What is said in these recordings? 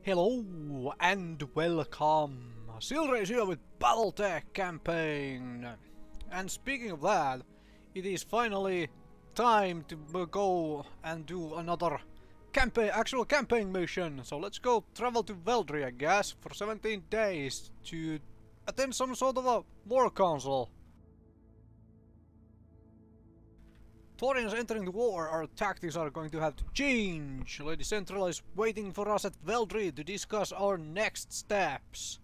Hello and welcome! Silrace here with Battletech campaign! And speaking of that, it is finally time to go and do another actual campaign mission. So let's go travel to Veldry, I guess, for 17 days to attend some sort of a war council. Taurians entering the war, our tactics are going to have to change. Lady Central is waiting for us at Veldry to discuss our next steps.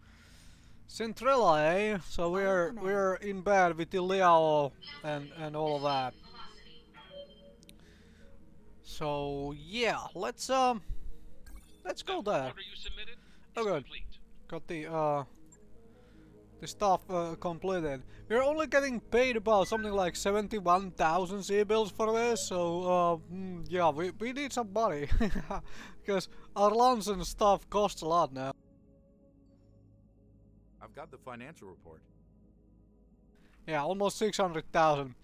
Centrella, eh? So we're in bed with the Leo and all of that. So yeah, let's go there. Oh good. Got the stuff completed. We're only getting paid about something like 71,000 C-bills for this, so yeah, we need some money. Because our lands and stuff costs a lot now. I've got the financial report. Yeah, almost 600,000.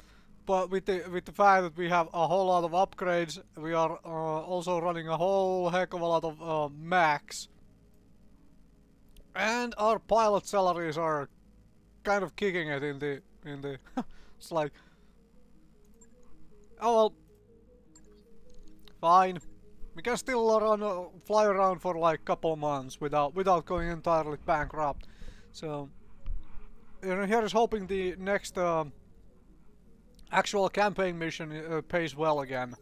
But with the fact that we have a whole lot of upgrades, we are also running a whole heck of a lot of mechs. And our pilot salaries are kind of kicking it in the it's like, oh well, fine. We can still fly around for like a couple months without going entirely bankrupt. So here is hoping the next actual campaign mission pays well again.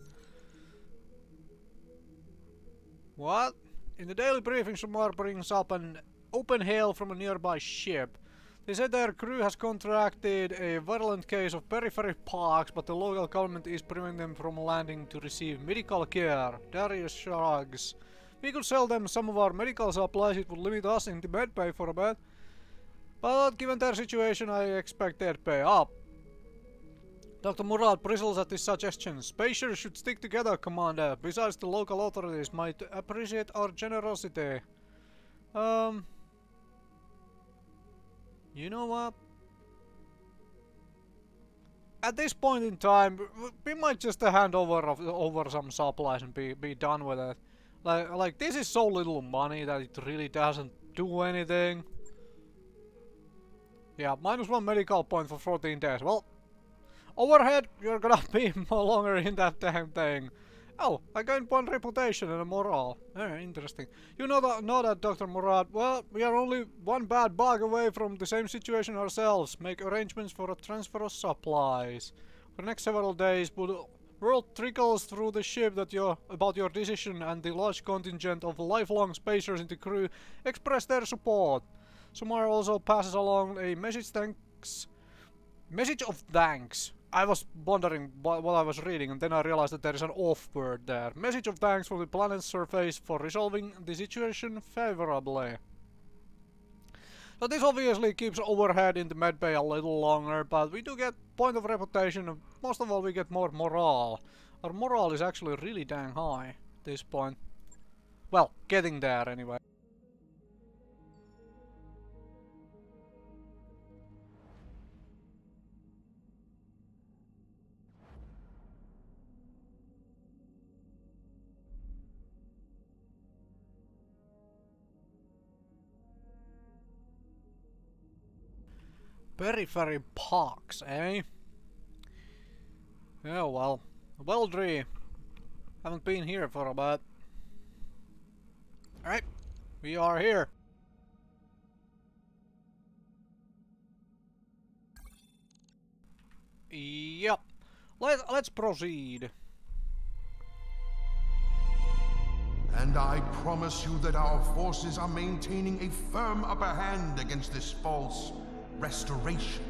What? In the daily briefing, Shamar brings up an open hail from a nearby ship. They said their crew has contracted a virulent case of periphery pox, but the local government is preventing them from landing to receive medical care. Darius shrugs. We could sell them some of our medical supplies, it would limit us in the medbay for a bit. But given their situation, I expect they'd pay up. Dr. Murad bristles at this suggestion. Spacers should stick together, Commander. Besides, the local authorities might appreciate our generosity. You know what? At this point in time, we might just hand over some supplies and be done with it. Like this is so little money that it really doesn't do anything. Yeah, -1 medical point for 14 days. Well, overhead, you're gonna be no longer in that damn thing. Oh, I gained 1 reputation and a morale. Interesting. You know that, Dr. Murad. Well, we are only 1 bad bug away from the same situation ourselves. Make arrangements for a transfer of supplies. For the next several days, word trickles through the ship that about your decision, and the large contingent of lifelong spacers in the crew express their support. Sumar also passes along a message of thanks. I was wondering what I was reading, and then I realized that there is an off word there. Message of thanks from the planet's surface for resolving the situation favorably. So this obviously keeps overhead in the medbay a little longer, but we do get point of reputation, and most of all we get more morale. Our morale is actually really dang high at this point. Well, getting there anyway. Periphery pox, eh? Oh well. Veldry. Haven't been here for a bit. Alright. We are here. Yep. Let's proceed. And I promise you that our forces are maintaining a firm upper hand against this false restoration,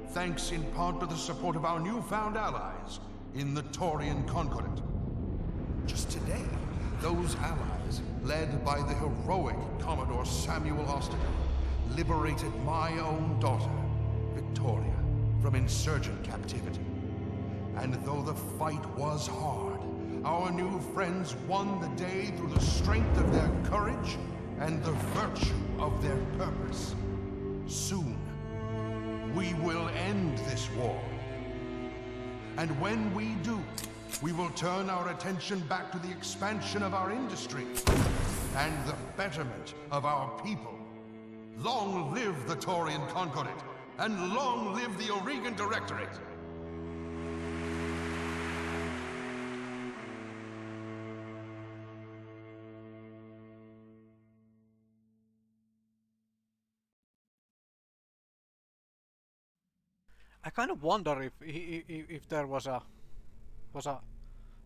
thanks in part to the support of our newfound allies in the Taurian Concordate. Just today, those allies, led by the heroic Commodore Samuel Osterman, liberated my own daughter, Victoria, from insurgent captivity. And though the fight was hard, our new friends won the day through the strength of their courage and the virtue of their purpose. Soon, we will end this war. And when we do, we will turn our attention back to the expansion of our industry and the betterment of our people. Long live the Taurian Concordat, and long live the Oregon Directorate! I kind of wonder if there was a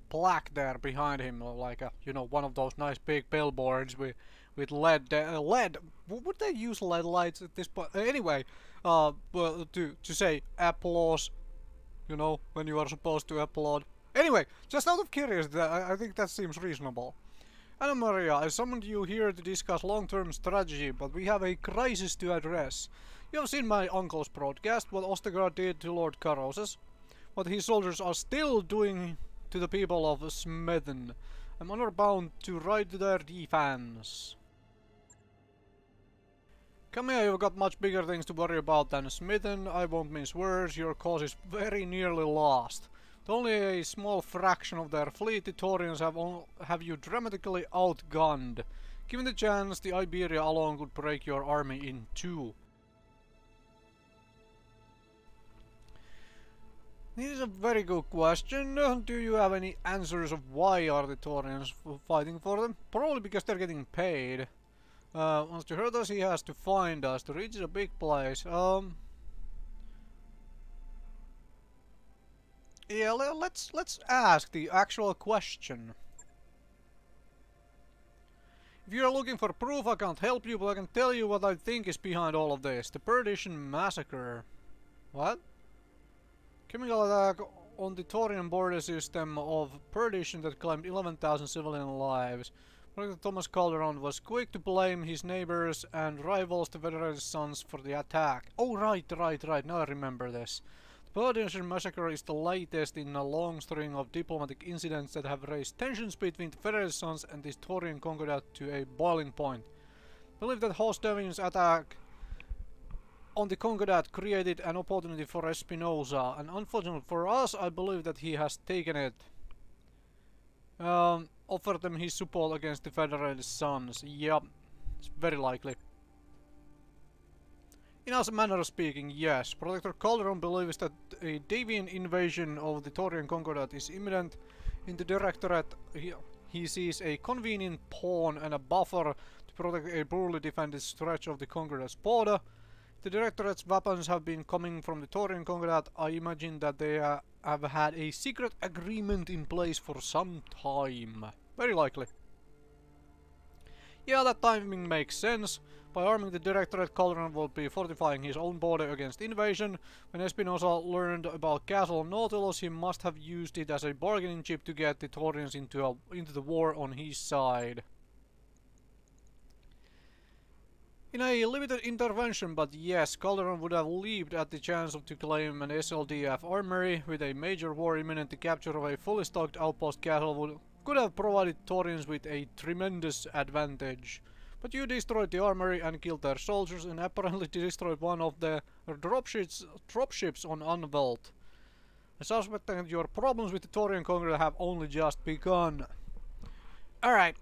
plaque there behind him, or like a, you know, one of those nice big billboards with LED. Would they use LED lights at this point? Anyway, well, to say applause, you know, when you are supposed to applaud. Anyway, just out of curiosity, I think that seems reasonable. Anna Maria, I summoned you here to discuss long-term strategy, but we have a crisis to address. You have seen my uncle's broadcast, what Ostergaard did to Lord Karoses, what his soldiers are still doing to the people of Smeden. I'm honor-bound to ride to their defense. Come here, you've got much bigger things to worry about than Smeden. I won't mince words, your cause is very nearly lost. With only a small fraction of their fleet, the Taurians have you dramatically outgunned. Given the chance, the Iberia alone could break your army in two. This is a very good question. Do you have any answers of why are the Taurians fighting for them? Probably because they're getting paid. Once to hurt us, he has to find us. The reach is a big place. Yeah, let's ask the actual question. If you are looking for proof, I can't help you, but I can tell you what I think is behind all of this. The Perdition Massacre. What? Chemical attack on the Taurian border system of Perdition that claimed 11,000 civilian lives. Dr. Thomas Calderon was quick to blame his neighbors and rivals, the Federated Sons, for the attack. Oh, right, now I remember this. The Perdition Massacre is the latest in a long string of diplomatic incidents that have raised tensions between the Federated Sons and the Taurian Concordat to a boiling point. I believe that Host Devin's attack on the Concordat created an opportunity for Espinosa, and unfortunately for us, I believe that he has taken it. Offered them his support against the Federated Sons. Yep, it's very likely. In as a manner of speaking, yes. Protector Calderon believes that a deviant invasion of the Taurian Concordat is imminent. In the Directorate, he sees a convenient pawn and a buffer to protect a poorly defended stretch of the Concordat's border. The Directorate's weapons have been coming from the Taurian Concordat. I imagine that they have had a secret agreement in place for some time. Very likely. Yeah, that timing makes sense. By arming the Directorate, Calderon will be fortifying his own border against invasion. When Espinosa learned about Castle Nautilus, he must have used it as a bargaining chip to get the Taurians into the war on his side. In a limited intervention, but yes, Calderon would have leaped at the chance to claim an SLDF armory. With a major war imminent, the capture of a fully stocked outpost castle could have provided Taurians with a tremendous advantage. But you destroyed the armory and killed their soldiers, and apparently destroyed one of the dropships on Unveld. I suspect that your problems with the Taurian Concordat have only just begun. Alright.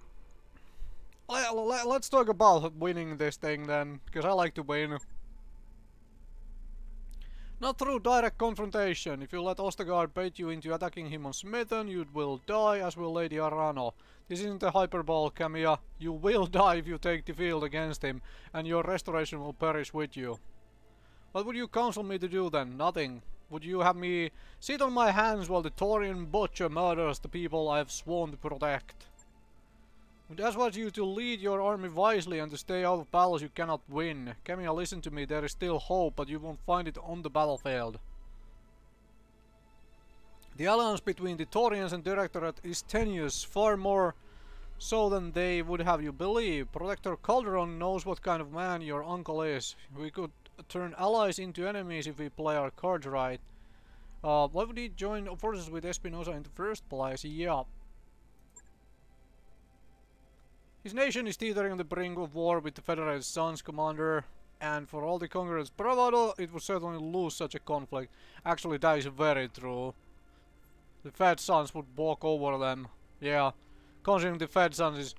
Let's talk about winning this thing then, because I like to win. Not through direct confrontation. If you let Ostergaard bait you into attacking him on Smeden, you will die, as will Lady Arano. This isn't a hyperbole, Camilla. You will die if you take the field against him, and your restoration will perish with you. What would you counsel me to do then? Nothing. Would you have me sit on my hands while the Taurian butcher murders the people I have sworn to protect? Would advise you to lead your army wisely and to stay out of battles you cannot win. Camilla, listen to me, there is still hope, but you won't find it on the battlefield. The alliance between the Taurians and Directorate is tenuous, far more so than they would have you believe. Protector Calderon knows what kind of man your uncle is. We could turn allies into enemies if we play our cards right. Why would he join forces with Espinosa in the first place? Yeah. His nation is teetering on the brink of war with the Federated Sons, Commander, and for all the Conqueror's bravado, it would certainly lose such a conflict. Actually, that is very true. The Fed Sons would walk over them. Yeah, considering the Fed Sons is...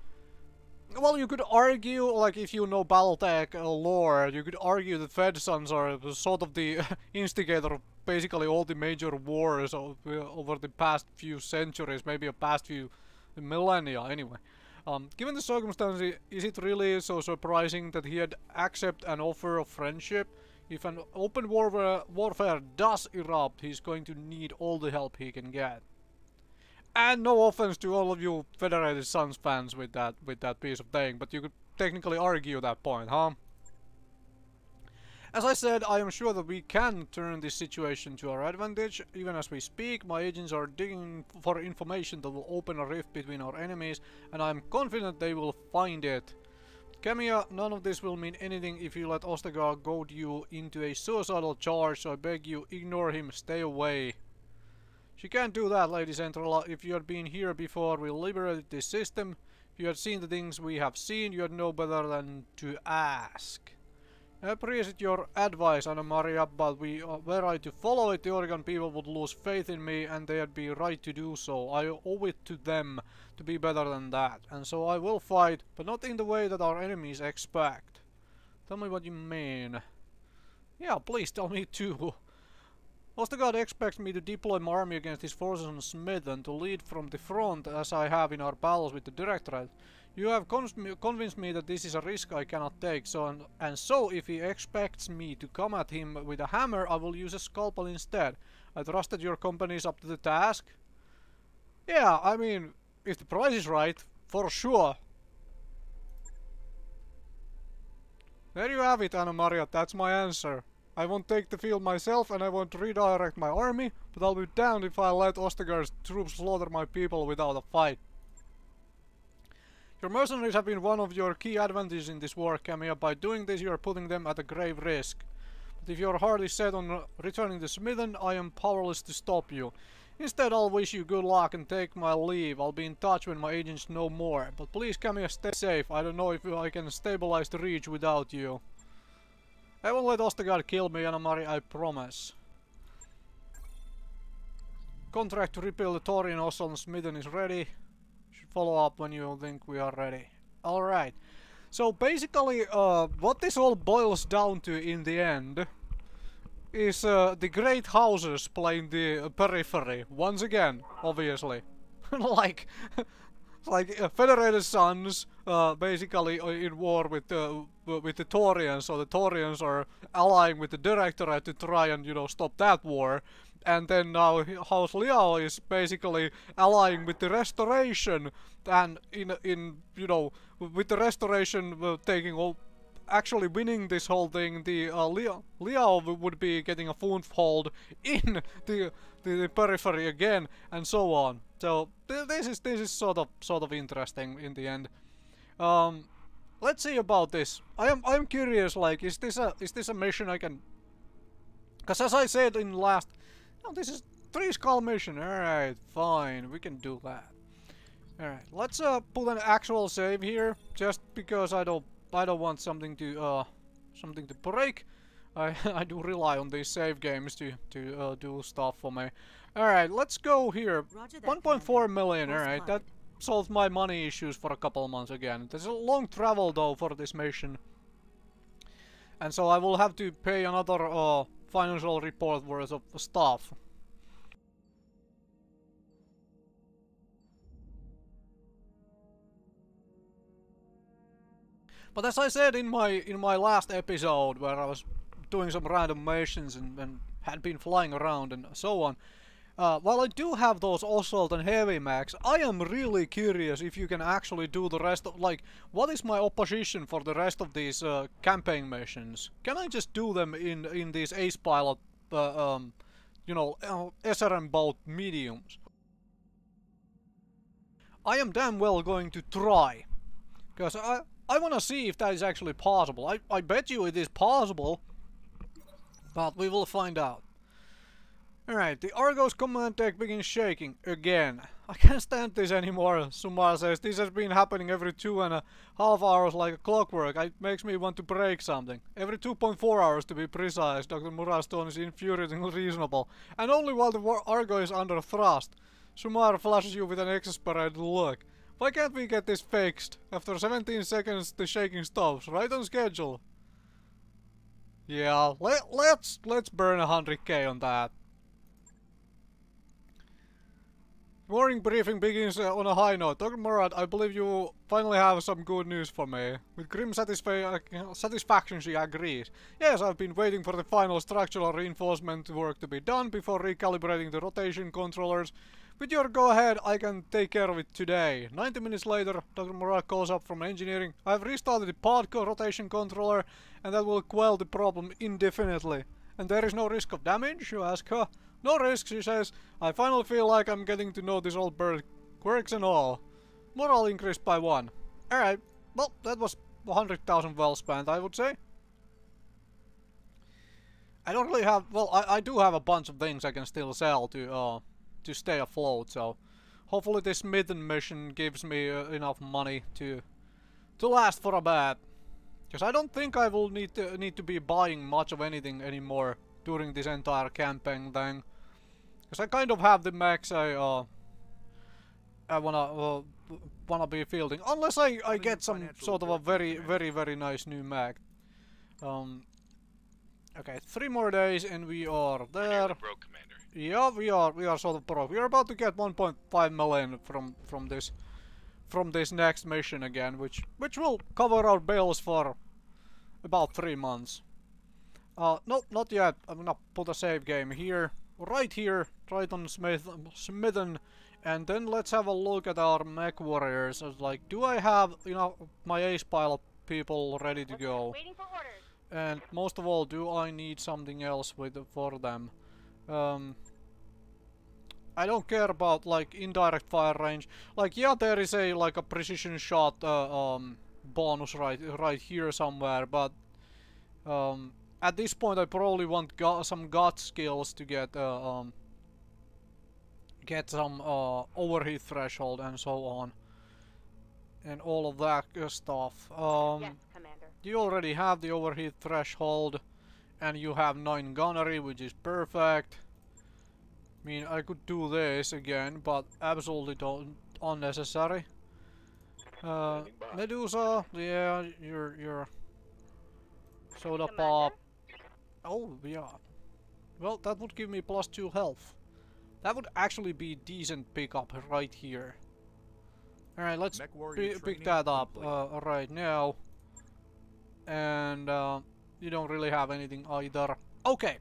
well, you could argue, like, if you know Battletech lore, you could argue that Fedsons are sort of the instigator of basically all the major wars over the past few centuries, maybe the past few millennia, anyway. Given the circumstances, is it really so surprising that he had accepted an offer of friendship? If an open warfare does erupt, he's going to need all the help he can get. And no offense to all of you Federated Sons fans with that piece of thing, but you could technically argue that point, huh? As I said, I am sure that we can turn this situation to our advantage. Even as we speak, my agents are digging for information that will open a rift between our enemies, and I am confident they will find it. Kamiya, none of this will mean anything if you let Ostagar goad you into a suicidal charge, so I beg you, ignore him, stay away. She can't do that, Lady Centrala. If you had been here before we liberated this system, if you had seen the things we have seen, you had no better than to ask. I appreciate your advice, Anna Maria, but were I to follow it, the Oregon people would lose faith in me, and they'd be right to do so. I owe it to them to be better than that, and so I will fight, but not in the way that our enemies expect. Tell me what you mean. Yeah, please tell me too. Ostergaard expects me to deploy my army against his forces on Smith and to lead from the front as I have in our battles with the Directorate. You have convinced me that this is a risk I cannot take, so if he expects me to come at him with a hammer, I will use a scalpel instead. I trust that your company is up to the task. Yeah, I mean, if the price is right, for sure. There you have it, Anna Maria, that's my answer. I won't take the field myself and I won't redirect my army, but I'll be damned if I let Ostergaard's troops slaughter my people without a fight. Your mercenaries have been one of your key advantages in this war, Kamiya. By doing this, you are putting them at a grave risk. But if your heart is set on returning to Smithen, I am powerless to stop you. Instead, I'll wish you good luck and take my leave. I'll be in touch when my agents know more. But please, Kamiya, stay safe. I don't know if I can stabilize the Reach without you. I won't let Ostergaard kill me, Anna-Mari, I promise. Contract to rebuild the Taurian Osel on Smithen is ready. Should follow up when you think we are ready. Alright. So basically, what this all boils down to in the end is the great houses playing the periphery. Once again, obviously. like Federated Sons, basically in war with the Taurians, so the Taurians are allying with the Directorate to try and, you know, stop that war. And then now House Liao is basically allying with the Restoration, and in you know, with the Restoration taking all, actually winning this whole thing, the Liao would be getting a foothold in the periphery again, and so on. So this is sort of interesting in the end. Let's see about this. I'm curious. Like, is this a mission I can? Because as I said in last, no, this is 3 skull mission. All right, fine, we can do that. All right, let's put an actual save here, just because I don't want something to break. I do rely on these save games to do stuff for me. Alright, let's go here. 1.4 million, alright, that solved my money issues for a couple of months again. There's a long travel though for this mission. And so I will have to pay another financial report worth of stuff. But as I said in my last episode, where I was doing some random missions and had been flying around and so on, while I do have those assault and heavy mechs, I am really curious if you can actually do the rest of, like, what is my opposition for the rest of these campaign missions? Can I just do them in these ace pilot, you know, SRM boat mediums? I am damn well going to try, because I want to see if that is actually possible. I bet you it is possible, but we will find out. Alright, the Argos command deck begins shaking again. I can't stand this anymore, Sumar says. This has been happening every 2.5 hours like a clockwork. It makes me want to break something. Every 2.4 hours to be precise. Dr. Murray's tone is infuriatingly reasonable. And only while the Argo is under thrust. Sumar flashes you with an exasperated look. Why can't we get this fixed? After 17 seconds the shaking stops, right on schedule. Yeah, let's burn 100k on that. Morning briefing begins on a high note. Dr. Murad, I believe you finally have some good news for me. With grim satisfaction she agrees. Yes, I've been waiting for the final structural reinforcement work to be done before recalibrating the rotation controllers. With your go-ahead, I can take care of it today. 90 minutes later, Dr. Murad calls up from engineering. I've restarted the pod rotation controller, and that will quell the problem indefinitely. And there is no risk of damage, you ask her. No risk, she says. I finally feel like I'm getting to know this old bird, quirks and all. Morale increased by 1. Alright, well, that was 100,000 well spent, I would say. I don't really have, well, I do have a bunch of things I can still sell to stay afloat, so hopefully this midden mission gives me enough money to last for a bit. Because I don't think I will need to be buying much of anything anymore during this entire campaign thing. Because I kind of have the mechs I wanna be fielding, unless I get some sort of a very nice new mech. Okay, 3 more days and we are there. Broke, Commander. Yeah, we are sort of broke. We are about to get 1.5 million from this next mission again, which will cover our bills for about 3 months. No, not yet. I'm gonna put a save game here, right on Smithen, and then let's have a look at our Mechwarriors. Like, do I have, you know, my ace pilot people ready to go? Waiting for orders. And most of all, do I need something else for them? I don't care about like indirect fire range. Like, yeah, there is a like a precision shot bonus right here somewhere, but at this point I probably want some gut skills to get some overheat threshold and so on, and all of that stuff. Yes, Commander. You already have the overheat threshold, and you have 9 gunnery, which is perfect. I mean, I could do this again, but absolutely unnecessary. Medusa, yeah, you're soda pop. Oh, yeah. Well, that would give me +2 health. That would actually be decent pickup right here. Alright, let's pick that up right now. And you don't really have anything either. Okay.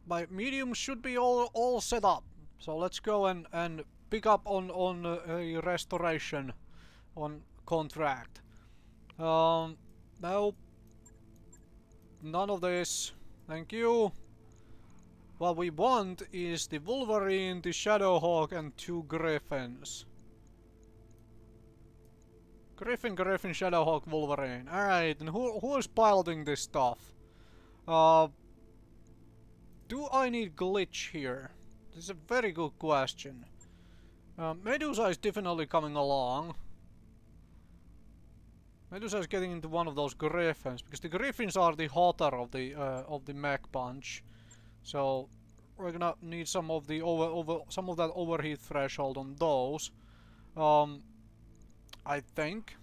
My medium should be all set up. So let's go and pick up on a restoration on contract. No, none of this. Thank you. What we want is the Wolverine, the Shadowhawk, and 2 Griffins. Griffin, Shadowhawk, Wolverine. Alright, and who is piloting this stuff? Do I need glitch here? This is a very good question. Medusa is definitely coming along. Medusa is getting into one of those Griffins, because the Griffins are the hotter of the mech bunch. So we're gonna need some of the some of that overheat threshold on those. I think.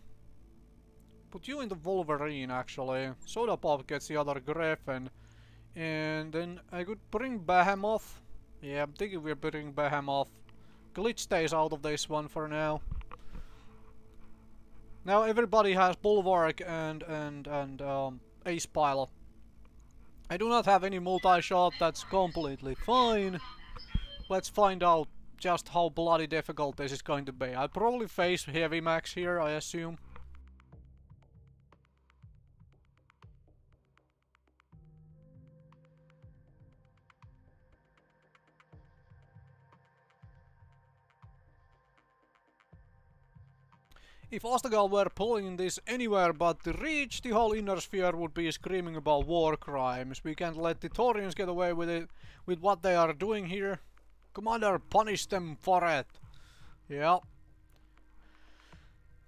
Put you in the Wolverine actually. Soda Pop gets the other Griffin. And then I could bring Behemoth. Yeah, I'm thinking we're bringing Behemoth. Glitch stays out of this one for now. Now everybody has Bulwark and Ace Pilot. I do not have any multi-shot, that's completely fine. Let's find out just how bloody difficult this is going to be. I'll probably face heavy max here, I assume. If Ostagal were pulling this anywhere but the Reach, the whole inner sphere would be screaming about war crimes. We can't let the Taurians get away with it, with what they are doing here. Commander, punish them for it. Yeah.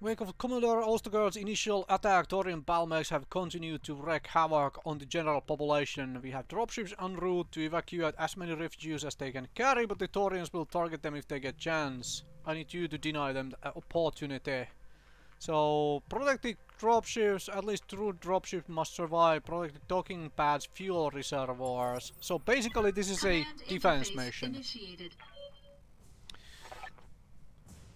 Wake of Commodore Ostergaard's initial attack, Taurian Balmex have continued to wreak havoc on the general population. We have dropships en route to evacuate as many refugees as they can carry, but the Taurians will target them if they get chance. I need you to deny them the opportunity. So, protect the dropships, at least 2 dropships must survive. Protect the docking pads, fuel reservoirs. So basically this is a defense mission. Initiated.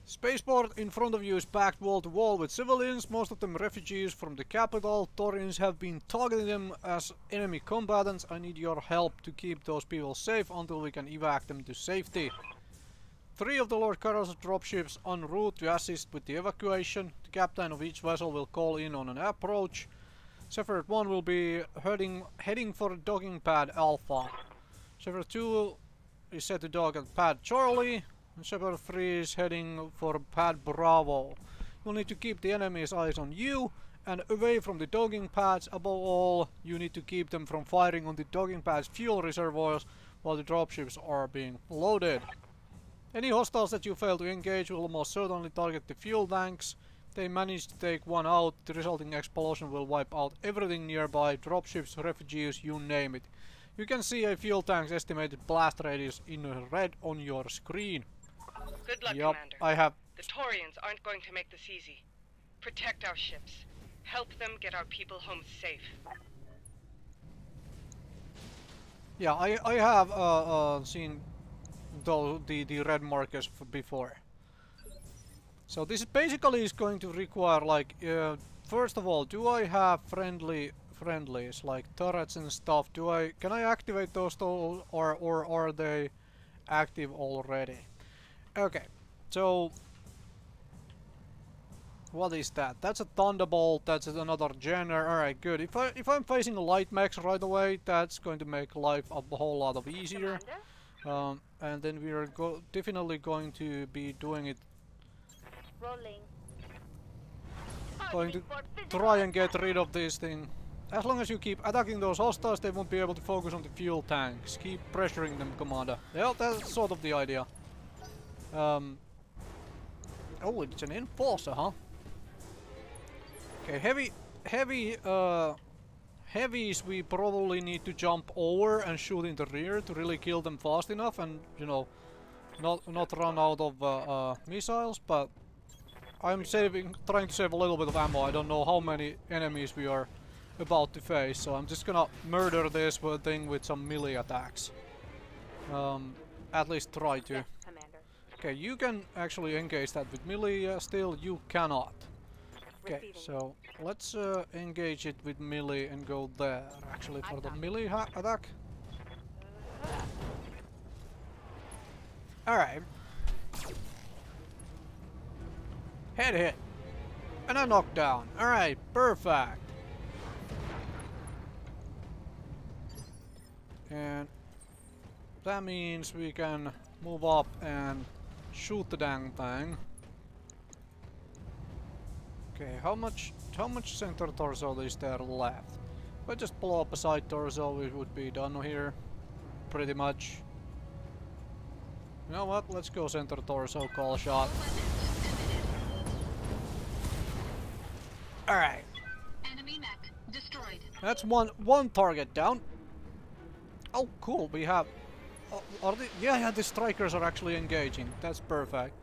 Spaceport in front of you is packed wall to wall with civilians, most of them refugees from the capital. Taurians have been targeting them as enemy combatants. I need your help to keep those people safe until we can evac them to safety. 3 of the Lord Carol's dropships en route to assist with the evacuation. The captain of each vessel will call in on an approach. Shepherd 1 will be heading for docking pad Alpha. Shepherd 2 is set to dock at pad Charlie. Shepherd 3 is heading for pad Bravo. You'll need to keep the enemy's eyes on you and away from the docking pads. Above all, you need to keep them from firing on the docking pads fuel reservoirs while the dropships are being loaded. Any hostiles that you fail to engage will almost certainly target the fuel tanks. If they manage to take one out, the resulting explosion will wipe out everything nearby, dropships, refugees, you name it. You can see a fuel tank's estimated blast radius in red on your screen. Good luck, Yup, Commander. I have... The Taurians aren't going to make this easy. Protect our ships. Help them get our people home safe. Yeah, I have seen the red markers before. So this basically is going to require like first of all, do I have friendlies like turrets and stuff? Can I activate those or are they active already? Okay, so what is that? That's a Thunderbolt, that's another Jenner. Alright, good. If I'm facing a light mechs right away, that's going to make life a whole lot of easier. And then we are definitely going to be doing it. Rolling. Going to try and get rid of this thing. As long as you keep attacking those hostiles, they won't be able to focus on the fuel tanks. Keep pressuring them, Commander. Yeah, that's sort of the idea. Oh, it's an enforcer, huh? Okay, heavies we probably need to jump over and shoot in the rear to really kill them fast enough and, you know, not run out of missiles, but I'm trying to save a little bit of ammo. I don't know how many enemies we are about to face, so I'm just gonna murder this thing with some melee attacks. At least try to. Yes, Commander. Okay, you can actually engage that with melee, still you cannot. Okay, so let's engage it with melee and go there, actually, for the melee attack. Alright. Head hit. And a knockdown. Alright, perfect. And that means we can move up and shoot the dang thing. Okay, how much center torso is there left? If I just blow up a side torso, it would be done here. Pretty much. You know what? Let's go center torso, call shot. Alright. Enemy mech destroyed. That's one target down. Oh, cool. We have... are they, yeah, the strikers are actually engaging. That's perfect.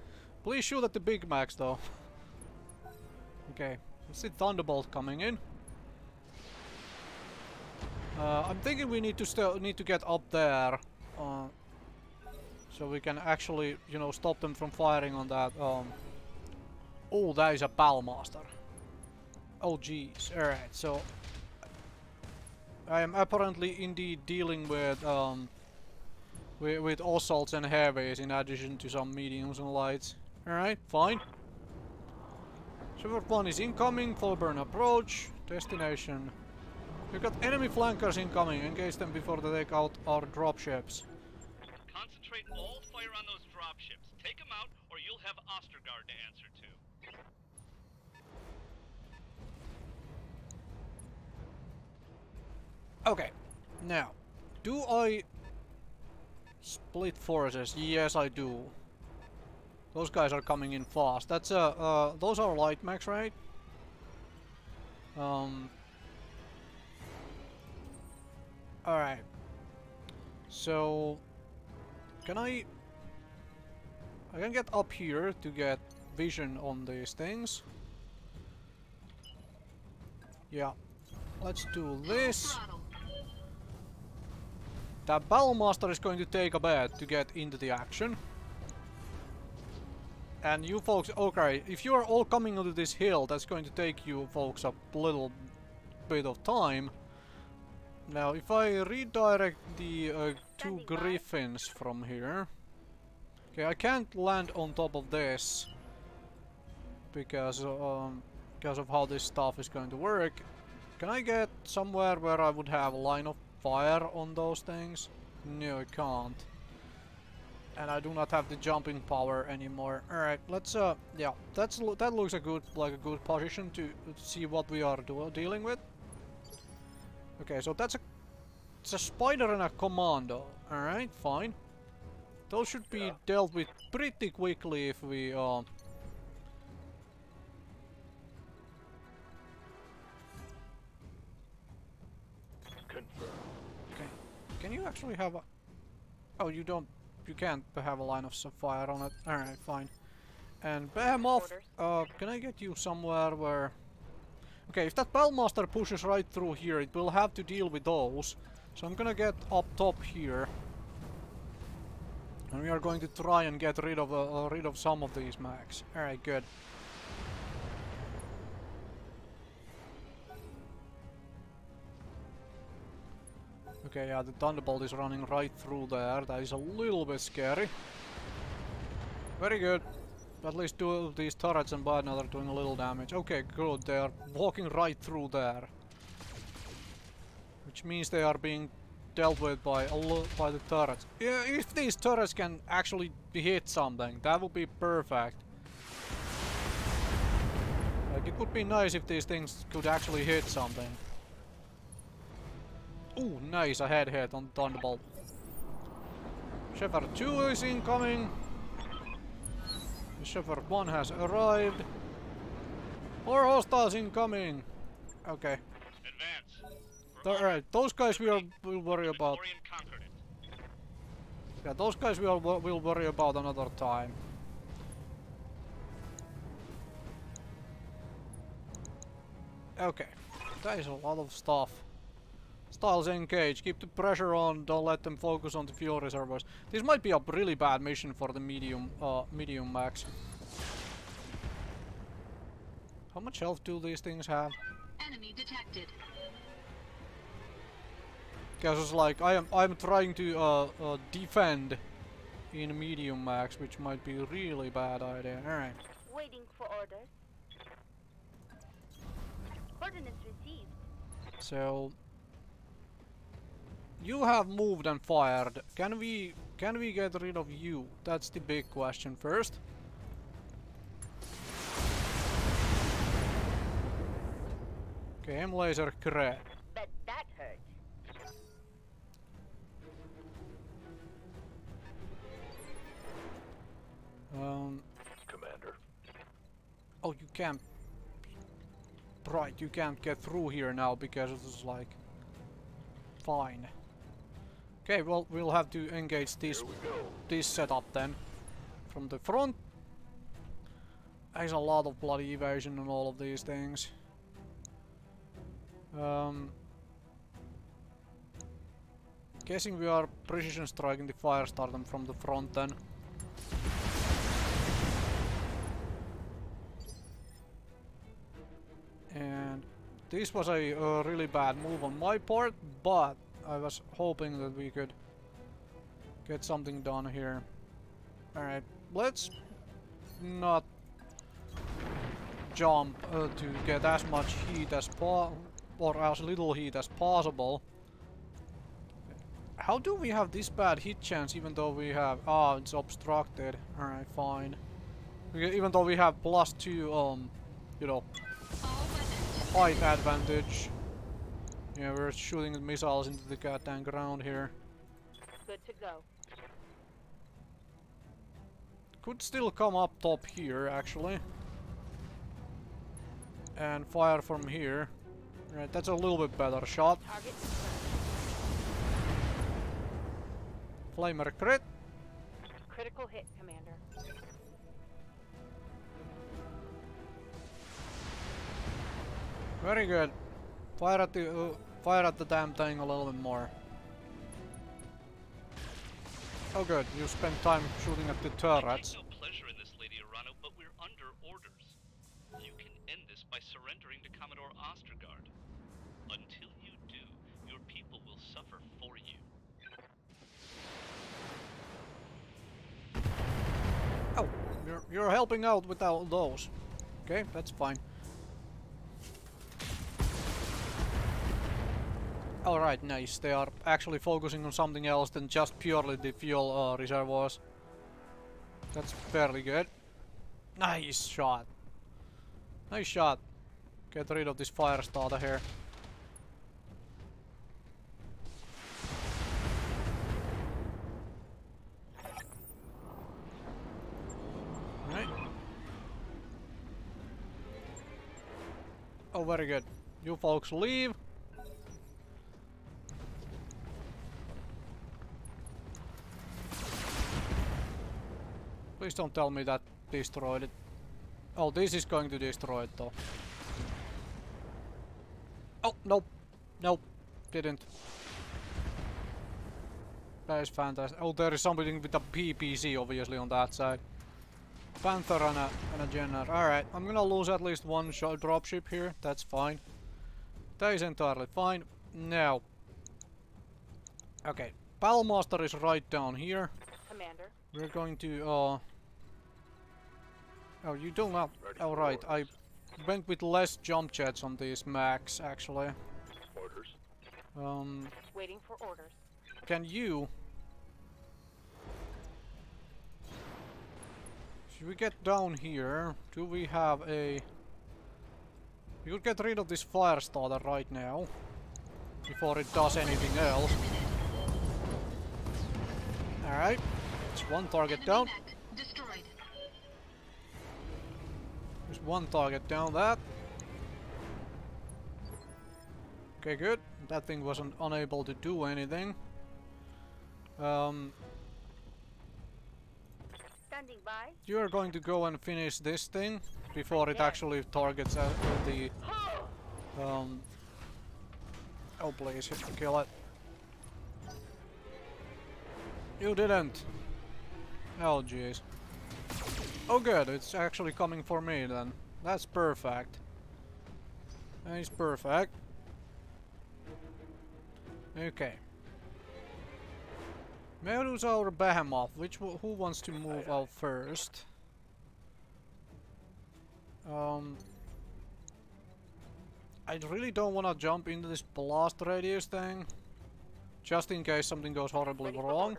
Please shoot at the big max, though. Okay. Let's see Thunderbolt coming in. I'm thinking we need to get up there. So we can actually, you know, stop them from firing on that. Oh, that is a Palmaster. Oh, jeez. Alright, so... I am apparently indeed dealing with assaults and heavies in addition to some mediums and lights. Alright, fine. Shepherd 1 is incoming, full burn approach, destination. We've got enemy flankers incoming, engage them before they take out our dropships. Concentrate all fire on those dropships. Take them out, or you'll have Ostergaard to answer to. Okay, now, do I split forces? Yes, I do. Those guys are coming in fast. That's those are light mechs, right? Alright. So can I can get up here to get vision on these things. Yeah. Let's do this. That Battlemaster is going to take a bit to get into the action. And you folks, okay, if you are all coming onto this hill, that's going to take you folks a little bit of time. Now, if I redirect the two griffins from here... Okay, I can't land on top of this because of how this stuff is going to work. Can I get somewhere where I would have a line of fire on those things? No, I can't. And I do not have the jumping power anymore. Alright, let's yeah, that looks like a good position to see what we are dealing with. Okay, so it's a spider and a commando. Alright, fine. Those should be dealt with pretty quickly if we Okay. Can you actually have a... Oh, you don't... You can't have a line of fire on it. Alright, fine. And Behemoth, can I get you somewhere where... Okay, if that Battlemaster pushes right through here, it will have to deal with those. So I'm gonna get up top here. And we are going to try and get rid of some of these mechs. Alright, good. Okay, yeah, the Thunderbolt is running right through there. That is a little bit scary. Very good. At least two of these turrets and Bidnut are doing a little damage. Okay, good. They are walking right through there. Which means they are being dealt with by the turrets. Yeah, if these turrets can actually hit something, that would be perfect. Like, it would be nice if these things could actually hit something. Ooh, nice, a head hit on Thunderbolt. Shepherd 2 is incoming. Shepherd 1 has arrived. More hostiles incoming. Okay. Advance. Alright, those guys we'll worry about. Yeah, those guys we'll worry about another time. Okay, that is a lot of stuff. Styles engage, keep the pressure on, don't let them focus on the fuel reservoirs. This might be a really bad mission for the medium max. How much health do these things have? Enemy detected. Because it's like I'm trying to defend in medium max, which might be a really bad idea. Alright. Waiting for orders. Coordinates received. So you have moved and fired. Can we get rid of you? That's the big question first. Okay, M laser crack. Bet that hurt. Commander. Oh, you can't. Right, you can't get through here now because it is like. Fine. Okay, well, we'll have to engage this setup then. From the front. There's a lot of bloody evasion on all of these things. Guessing we are precision striking the fire starter from the front then. And this was a really bad move on my part, but I was hoping that we could get something done here. Alright, let's not jump to get as much heat as or as little heat as possible. How do we have this bad hit chance even though we have... Ah, it's obstructed. Alright, fine. Even though we have +2, you know, height advantage. Yeah, we're shooting missiles into the goddamn ground here. Good to go. could still come up top here, actually. And fire from here. Right, that's a little bit better shot. Target Flamer crit. critical hit, Commander. Very good. Fire at the damn thing a little bit more. Oh good, you spent time shooting at the turrets. Take no pleasure in this, Lady Arano, but we're under orders. You can end this by surrendering to Commodore Ostergaard. Until you do, your people will suffer for you. Oh, you're helping out with all those. Okay, that's fine. Alright, nice. They are actually focusing on something else than just purely the fuel reservoirs. That's fairly good. Nice shot. Nice shot. Get rid of this fire starter here. Right. Oh, very good. You folks leave. Please don't tell me that destroyed it. Oh, this is going to destroy it though. Oh, nope. Nope. Didn't. That is fantastic. Oh, there is something with a PPC obviously on that side. Panther and a Jenner. Alright, I'm gonna lose at least one dropship here. That's fine. That is entirely fine. Now. Okay. Battlemaster is right down here. Commander. We're going to, oh, you do not. Alright, I went with less jump jets on these mechs, actually. Orders. Waiting for orders. Can you... Should we get down here? Do we have a... We could get rid of this fire starter right now. Before it does anything else. Alright. It's one target down. Destroyed. There's one target down that. Okay, good. That thing wasn't unable to do anything. Standing by. You are going to go and finish this thing before it actually targets the oh please, kill it. You didn't. Oh jeez. Oh good, it's actually coming for me then. That's perfect. That is perfect. Okay. Medusa or Behemoth? Who wants to move out first? I really don't want to jump into this blast radius thing. Just in case something goes horribly wrong.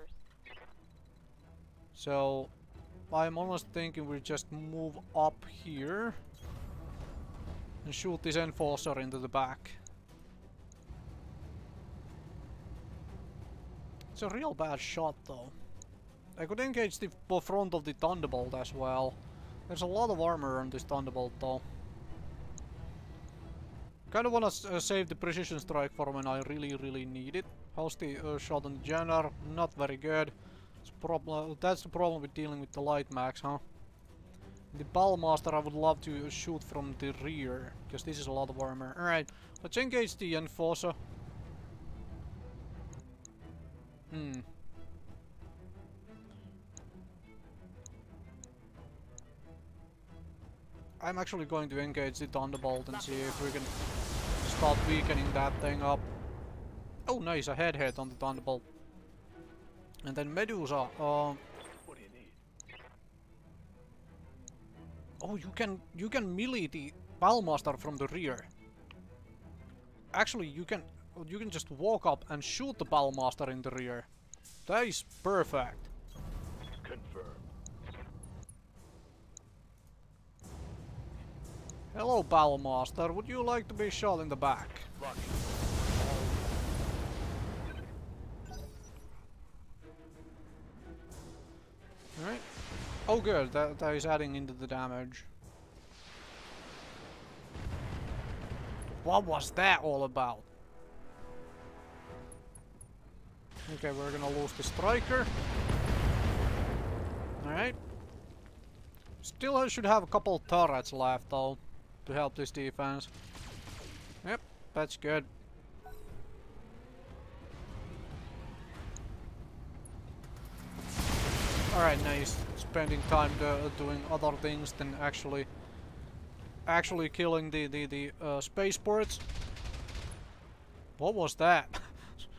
So, I'm almost thinking we just move up here and shoot this enforcer into the back. It's a real bad shot though. I could engage the front of the Thunderbolt as well. There's a lot of armor on this Thunderbolt though. Kinda wanna save the precision strike for when I really need it. How's the shot on the Jenner? Not very good. That's the problem with dealing with the light max, huh? The Ballmaster I would love to shoot from the rear, because this is a lot of armor. Alright, let's engage the Enforcer. I'm actually going to engage the Thunderbolt and see if we can start weakening that thing up. Oh nice, a head hit on the Thunderbolt. And then Medusa, What do you need? oh, you can melee the Ballmaster from the rear. Actually, you can just walk up and shoot the Ballmaster in the rear. That is perfect. Confirmed. Hello, Ballmaster. Would you like to be shot in the back? Alright. Oh Oh good, that is adding into the damage. What was that all about? Okay, we're gonna lose the striker. Alright. Still I should have a couple turrets left though, to help this defense. Yep, that's good. Alright, nice. Spending time doing other things than actually killing the spaceports. What was that?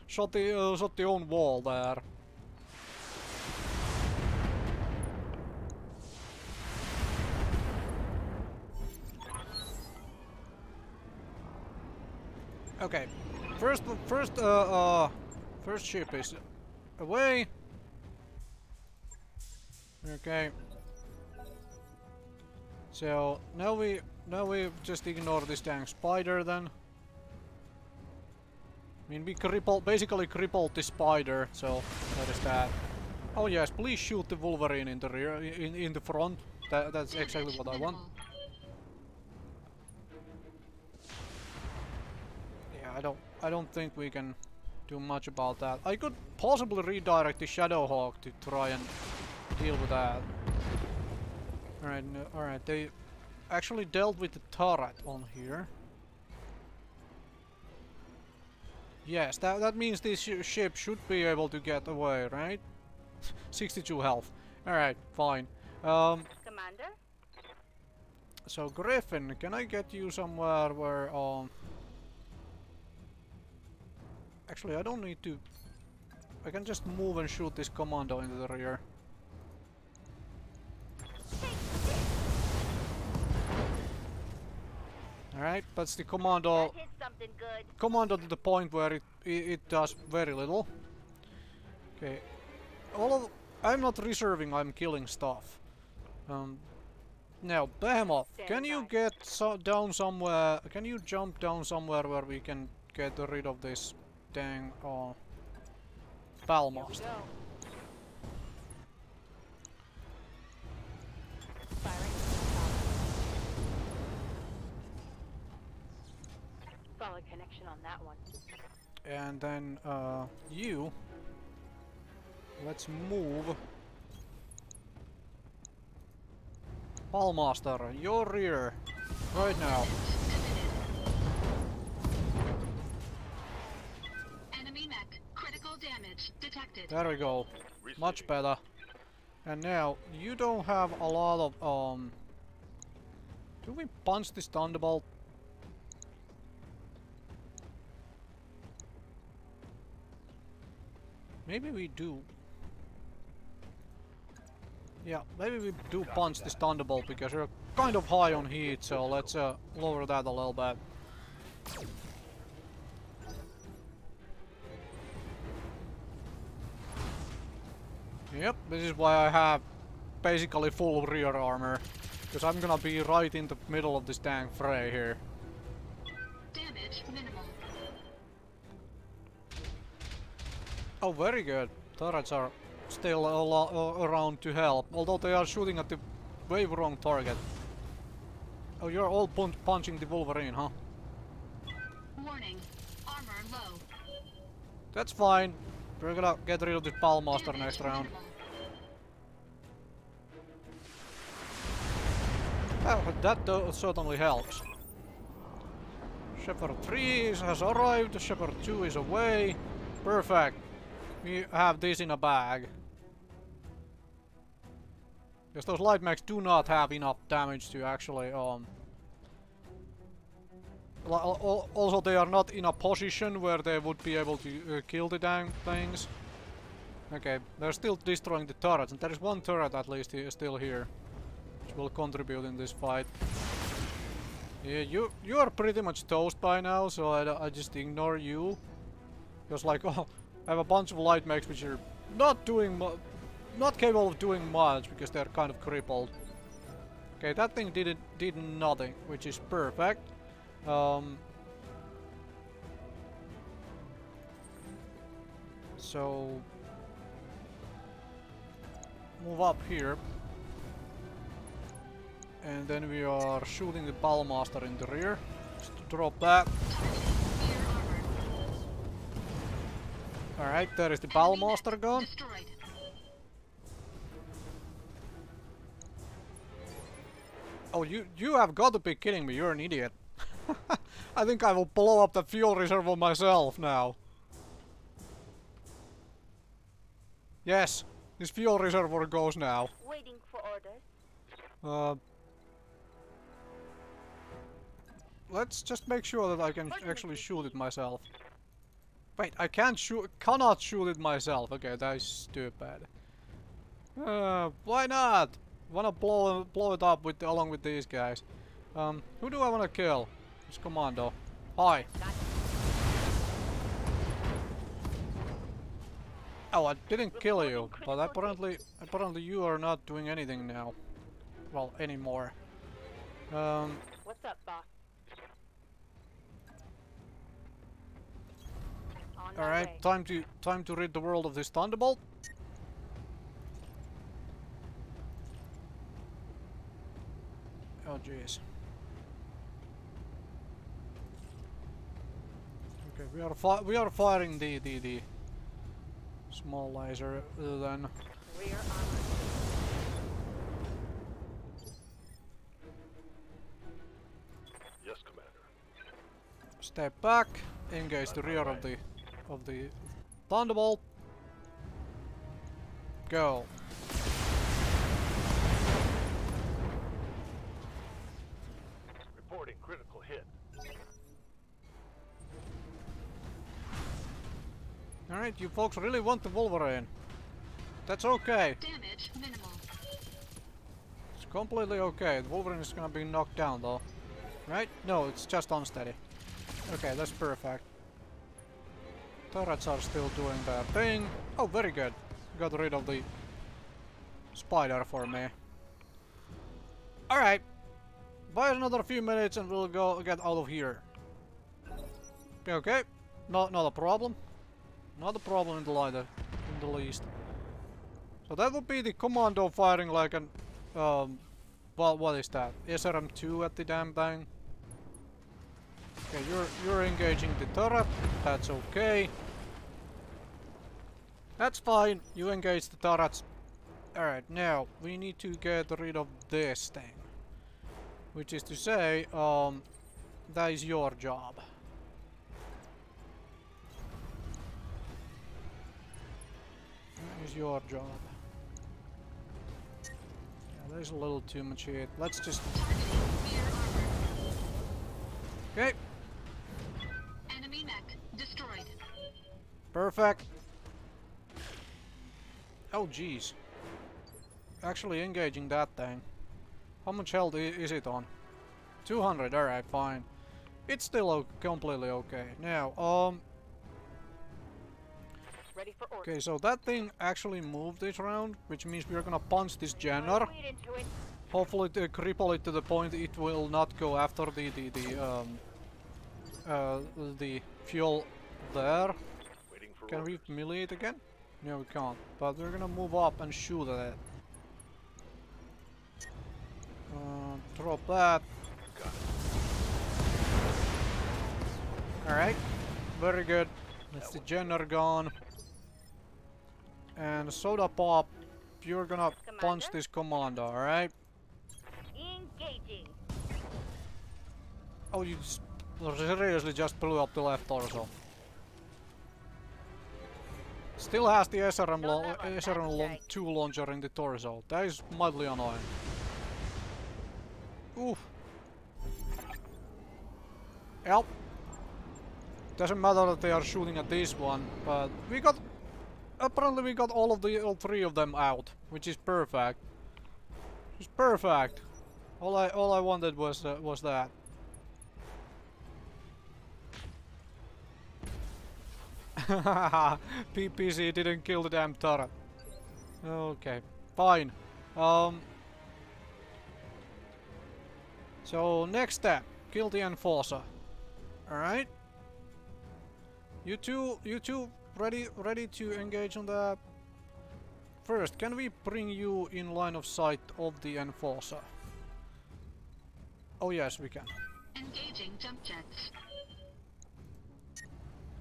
shot the own wall there. Okay, first ship is away. Okay. So now we just ignore this dang spider then. I mean, we basically crippled the spider, so that is that. Oh yes, please shoot the Wolverine in the rear, in the front. That's exactly what I want. Yeah, I don't think we can do much about that. I could possibly redirect the Shadowhawk to try and deal with that. Alright, alright, they actually dealt with the turret on here. Yes, that means this ship should be able to get away, right? 62 health. Alright, fine. Commander? So Griffin, can I get you somewhere where actually I don't need to. I can just move and shoot this commando into the rear. Alright, that's the commando. Commando to the point where it does very little. Okay. I'm not reserving, I'm killing stuff. Now, Behemoth, can you get down somewhere? Can you jump down somewhere where we can get rid of this dang Palmaster? Solid connection on that one. And then you. Let's move. Palmaster, your rear. Right now. Enemy mech. Critical damage detected. There we go. Much better. And now, you don't have a lot of do we punch this Thunderbolt? Maybe we do. Yeah, maybe we do punch this Thunderbolt because you're kind of high on heat, so let's lower that a little bit. Yep, this is why I have basically full rear armor, because I'm gonna be right in the middle of this dang fray here. Damage minimal. Oh, very good. Turrets are still around to help, although they are shooting at the way wrong target. Oh, you're all punching the Wolverine, huh? Warning. Armor low. That's fine. We're gonna get rid of the Palmaster next round. Well, that certainly helps. Shepherd 3 has arrived, Shepherd 2 is away. Perfect. We have this in a bag. Because those light mechs do not have enough damage to actually also they are not in a position where they would be able to kill the dang things. Okay, they're still destroying the turrets, and there is one turret at least still here, which will contribute in this fight. Yeah, you are pretty much toast by now, so I just ignore you. Just like, oh, I have a bunch of light mechs which are not capable of doing much because they're kind of crippled. Okay, that thing did nothing, which is perfect. So move up here. And then we are shooting the Ballmaster in the rear. Just to drop that. Alright, there is the Ballmaster gone. Destroyed. Oh, you have got to be kidding me, you're an idiot. I think I will blow up the fuel reservoir myself now. Yes, this fuel reservoir goes now. Waiting for orders. Let's just make sure that I can actually shoot it myself. Wait, I cannot shoot it myself. Okay, that is stupid. Why not? Wanna blow it up along with these guys. Who do I wanna kill? This commando. Hi. Oh, I didn't kill you, but apparently you are not doing anything now. Well, anymore. What's up, boss? On my Alright, way. time to rid the world of this Thunderbolt. Oh jeez. Okay, we are firing the small laser then. Rear armor. Yes, Commander. Step back, engage the rear of the Thunderbolt. Go. Reporting critical hit. Alright, you folks really want the Wolverine. That's okay. Damage minimal. It's completely okay. The Wolverine is gonna be knocked down though. Right? No, it's just unsteady. Okay, that's perfect. Turrets are still doing their thing. Oh, very good. Got rid of the spider for me. Alright. Buy another few minutes and we'll go get out of here. Okay. Not a problem. Not a problem in the least. So that would be the commando firing like an well, what is that? SRM2 at the damn thing. Okay, you're engaging the turret. That's okay. That's fine. You engage the turrets. Alright, now we need to get rid of this thing. Which is to say, that is your job. That is your job. Yeah, there's a little too much here. Let's just... Okay. Enemy mech destroyed. Perfect. Oh jeez. Actually engaging that thing. How much health is it on? 200, alright, fine. It's still completely okay. Now, Ready for orders. okay, so that thing actually moved this round, which means we're gonna punch this Jenner. Wade into it. Hopefully to cripple it to the point it will not go after the fuel there. Waiting for Can we orders. melee it again? No, we can't. But we're gonna move up and shoot at it. Drop that. Got it. Alright. Very good. That's the Jenner gone. And Soda Pop, you're gonna punch Commander? this commando, alright? Engaging. Oh, you seriously just blew up the left torso. Still has the SRM2 launcher in the torso. That is mildly annoying. Oof. Yep. Doesn't matter that they are shooting at this one, but we got... Apparently we got all three of them out, which is perfect. It's perfect. All I wanted was that. PPC didn't kill the damn turret. Okay, fine. So next step, kill the enforcer. All right. You two, ready to engage on that. First, can we bring you in line of sight of the enforcer? Oh yes, we can. Engaging jump jets.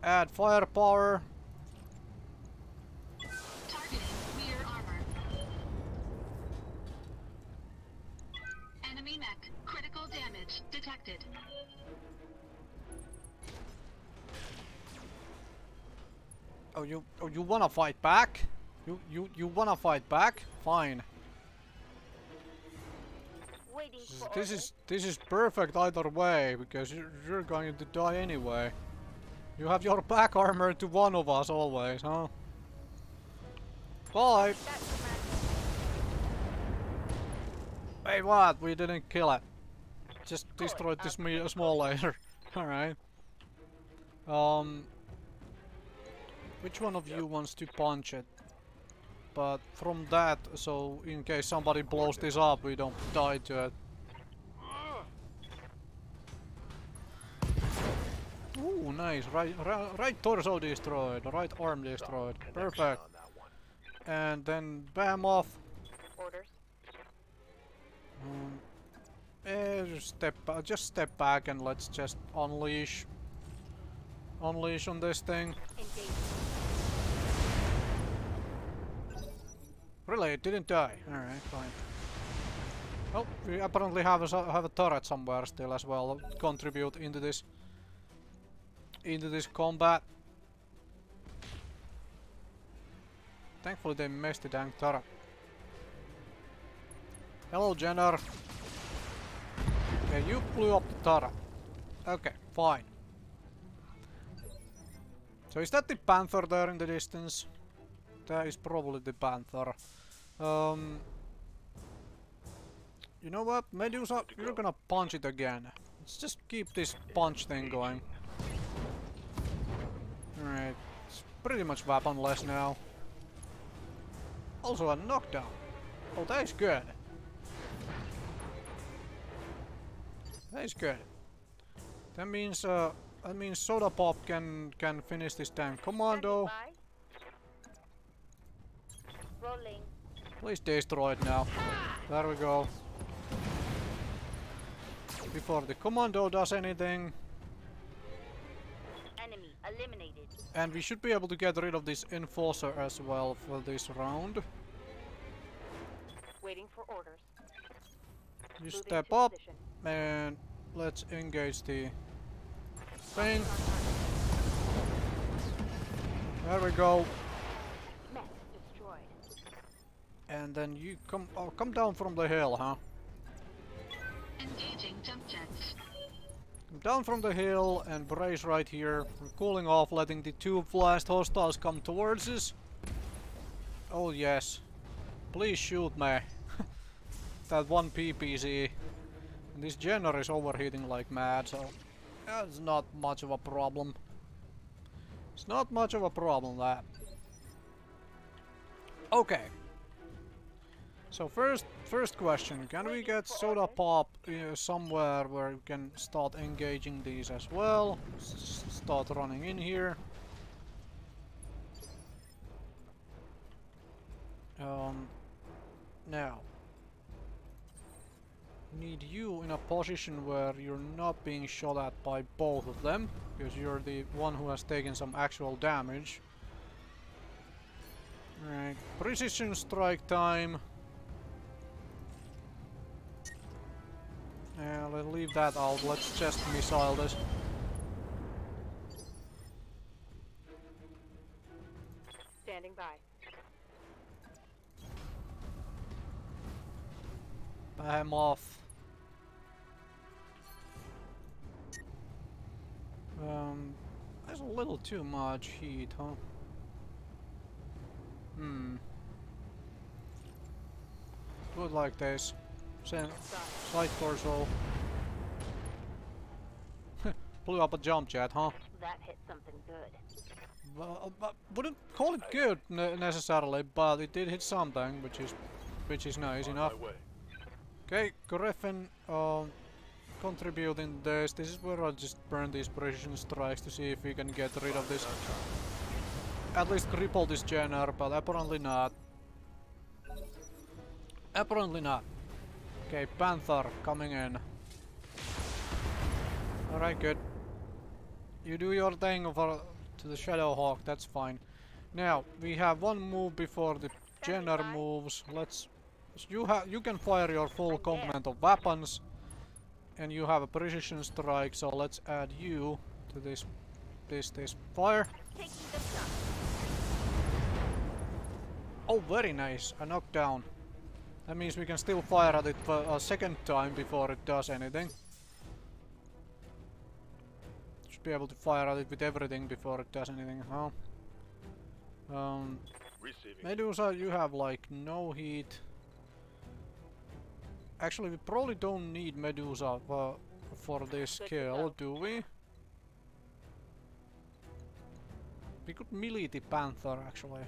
Add firepower. Targeting rear armor. Enemy mech. Critical damage detected. Oh, you wanna fight back? You wanna fight back? Fine. Waiting for orders. This is perfect either way because you're going to die anyway. You have your back armor to one of us always, huh? Bye. That's command. Wait, what? We didn't kill it. Just destroyed this small laser. All right. Which one of you wants to punch it? But from that, so in case somebody blows this up, we don't die to it. Ooh, nice. Right torso destroyed. Right arm destroyed. Perfect. On that one. And then bam off. Orders. Just step back and let's just unleash on this thing. Engage. Really, it didn't die. All right, fine. Oh, we apparently have a turret somewhere still as well. Contribute into this combat. Thankfully, they missed the dang turret. Hello, Jenner. Okay, you blew up the turret. Okay, fine. So is that the panther there in the distance? That is probably the panther. You know what, Medusa, you're gonna punch it again. Let's just keep this punch thing going. Alright, it's pretty much weaponless now. Also a knockdown. Oh, that is good. That is good. That means Soda Pop can finish this damn commando. Standing by. Rolling. Please destroy it now. There we go. Before the commando does anything. Enemy eliminated. And we should be able to get rid of this enforcer as well for this round. Waiting for orders. You Moving step to up position. and let's engage the thing. There we go. Mech destroyed. And then you come down from the hill, huh? Engaging jump jets. Come down from the hill and brace right here. We're cooling off, letting the two last hostiles come towards us. Oh yes. Please shoot me. That one PPC. And this Jenner is overheating like mad, so that's not much of a problem. It's not much of a problem, that. Okay. So first question, can we get Soda Pop somewhere where we can start engaging these as well? Start running in here. Now, need you in a position where you're not being shot at by both of them, because you're the one who has taken some actual damage. Right, precision strike time. Yeah, let's leave that out. Let's just missile this. Standing by. Bam off. There's a little too much heat, huh? Do it like this. Side torso. Blew up a jump jet, huh? That hit something good. Well, wouldn't call it good necessarily, but it did hit something, which is nice enough. Okay, Griffin contributing this. This is where I'll just burn these precision strikes to see if we can get rid of this. At least cripple this Jenner, but apparently not. Apparently not. Okay, Panther coming in. Alright, good. You do your thing over to the Shadowhawk, that's fine. Now, we have one move before the Jenner moves. Let's... You can fire your full complement of weapons. And you have a precision strike, so let's add you to this fire. Oh, very nice. A knockdown. That means we can still fire at it for a second time before it does anything. Should be able to fire at it with everything before it does anything, huh? Medusa, you have like no heat. Actually, we probably don't need Medusa for this kill, do we? We could melee the Panther, actually.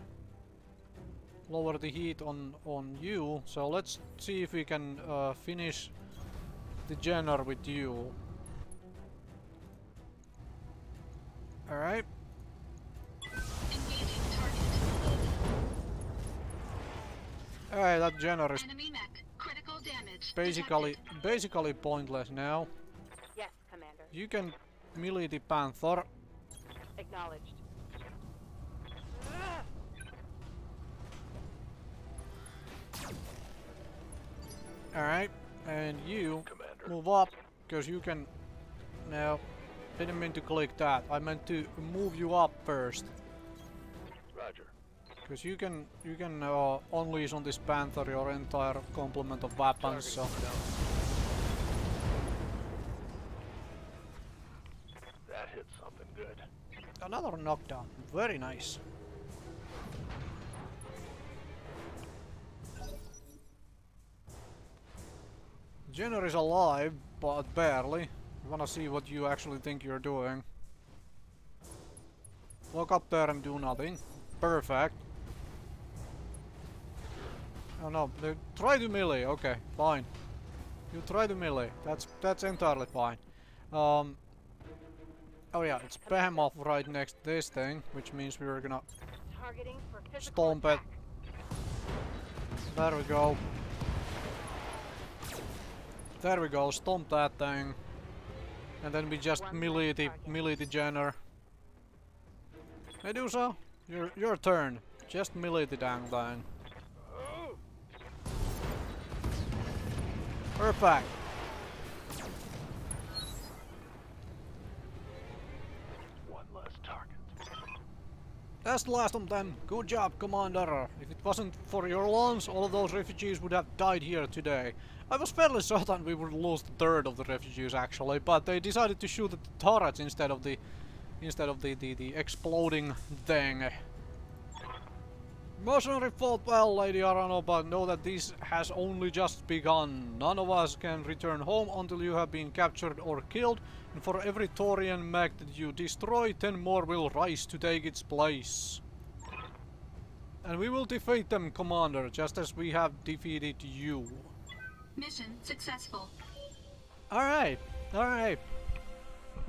Lower the heat on you, so let's see if we can finish the Jenner with you. Alright. Alright, that Jenner is basically pointless now. Yes, Commander. You can melee the Panther. Acknowledged. Alright, and you Commander. move up, because you can... No, didn't mean to click that. I meant to move you up first. Roger. Because you can unleash on this Panther your entire complement of weapons, so... That hit something good. Another knockdown. Very nice. Jenner is alive, but barely. I wanna see what you actually think you're doing. Walk up there and do nothing. Perfect. Oh no, try to melee. Okay, fine. You try to melee. That's entirely fine. Oh yeah, it's Behemoth right next to this thing, which means we're gonna stomp it. There we go. There we go, stomp that thing. And then we just melee the Jenner. Medusa, your turn. Just melee the dang thing. Perfect. One less target. That's the last of them. Good job, Commander. If it wasn't for your lawns, all of those refugees would have died here today. I was fairly certain we would lose a third of the refugees actually, but they decided to shoot at the turrets instead of the exploding thing. Mercenary fought well, Lady Arano, but know that this has only just begun. None of us can return home until you have been captured or killed, and for every Taurian mech that you destroy, 10 more will rise to take its place. And we will defeat them, Commander, just as we have defeated you. Mission successful. Alright, alright.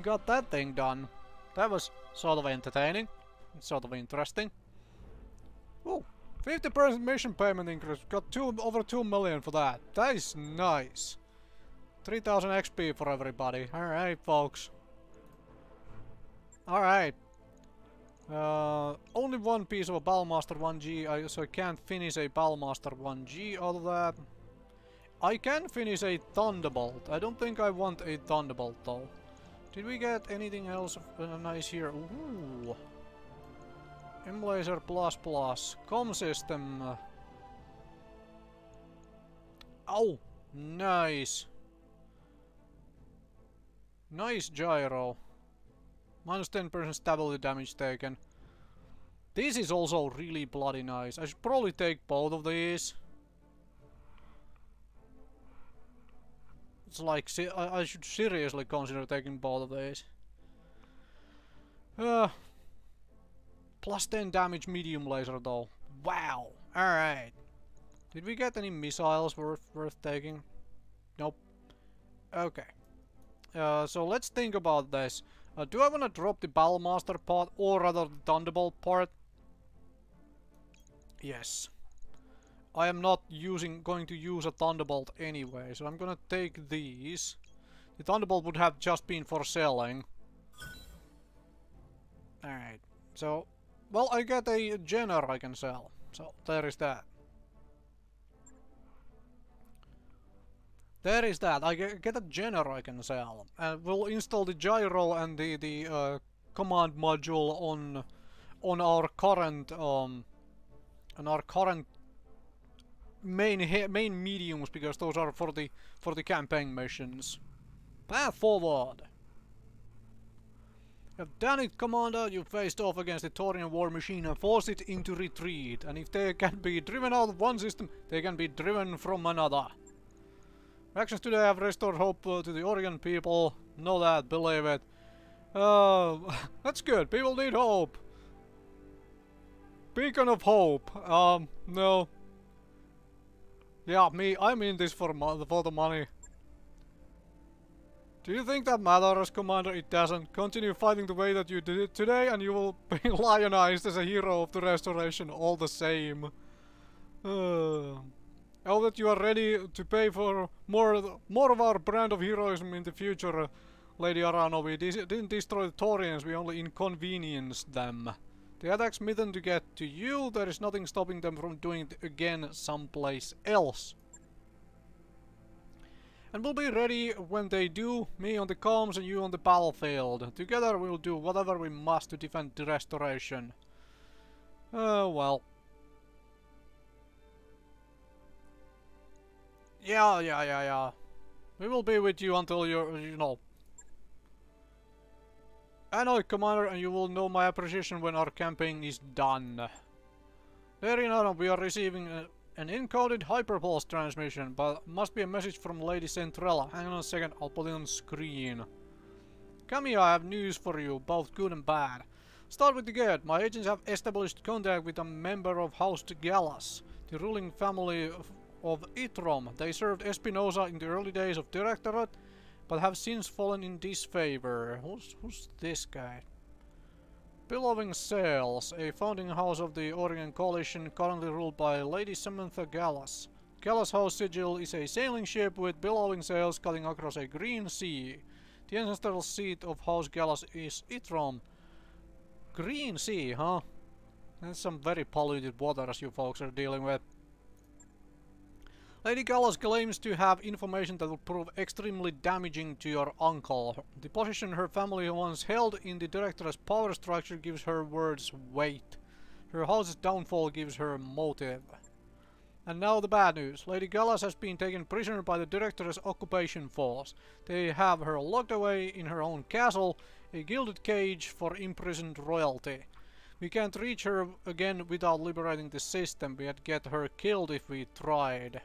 Got that thing done. That was sort of entertaining. Sort of interesting. Oh, 50% mission payment increase. Got over 2 million for that. That is nice. 3000 XP for everybody. Alright, folks. Alright. Only one piece of a Battlemaster 1G, so I can't finish a Battlemaster 1G out of that. I can finish a Thunderbolt. I don't think I want a Thunderbolt though. Did we get anything else nice here? Ooh. M-Laser plus plus. Com system. Oh, nice. Nice gyro. Minus 10% stability damage taken. This is also really bloody nice. I should probably take both of these. It's like, I should seriously consider taking both of these. Plus 10 damage medium laser though. Wow! Alright. Did we get any missiles worth taking? Nope. Okay. So let's think about this. Do I want to drop the Battlemaster part or rather the Thunderbolt part? Yes. I am not going to use a Thunderbolt anyway, so I'm gonna take these. The Thunderbolt would have just been for selling. Alright, so... Well, I get a Jenner I can sell. So, there is that. There is that. I get a Jenner I can sell. And we'll install the gyro and the command module on our current main mediums, because those are for the campaign missions. Path forward. You've done it, Commander. You faced off against the Taurian war machine and forced it into retreat. And if they can be driven out of one system, they can be driven from another. Actions today have restored hope to the Oregon people. Know that, believe it. That's good. People need hope. Beacon of hope. No. Yeah, I'm in this for the money. Do you think that matters, Commander? It doesn't. Continue fighting the way that you did it today and you will be lionized as a hero of the restoration all the same. I hope that you are ready to pay for more of our brand of heroism in the future, Lady Arano. We didn't destroy the Taurians, we only inconvenienced them. The attack's meant to get to you, there is nothing stopping them from doing it again someplace else. And we'll be ready when they do, me on the comms and you on the battlefield. Together we'll do whatever we must to defend the restoration. Well. Yeah. We will be with you until you're, you know. I know it, Commander, and you will know my appreciation when our campaign is done. There in Adam, we are receiving an encoded hyperpulse transmission, but must be a message from Lady Centrella. Hang on a second, I'll put it on screen. Come here, I have news for you, both good and bad. Start with the good. My agents have established contact with a member of House Gallus, the ruling family of Itrom. They served Espinosa in the early days of Directorate, but have since fallen in disfavor. Who's this guy? Billowing Sails, a founding house of the Oregon Coalition, currently ruled by Lady Samantha Gallus. Gallus House Sigil is a sailing ship with billowing sails cutting across a green sea. The ancestral seat of House Gallus is Itrom. Green sea, huh? That's some very polluted waters you folks are dealing with. Lady Gallus claims to have information that will prove extremely damaging to your uncle. The position her family once held in the Directorate's power structure gives her words weight. Her house's downfall gives her motive. And now the bad news. Lady Gallus has been taken prisoner by the Directorate's occupation force. They have her locked away in her own castle, a gilded cage for imprisoned royalty. We can't reach her again without liberating the system. We'd get her killed if we tried.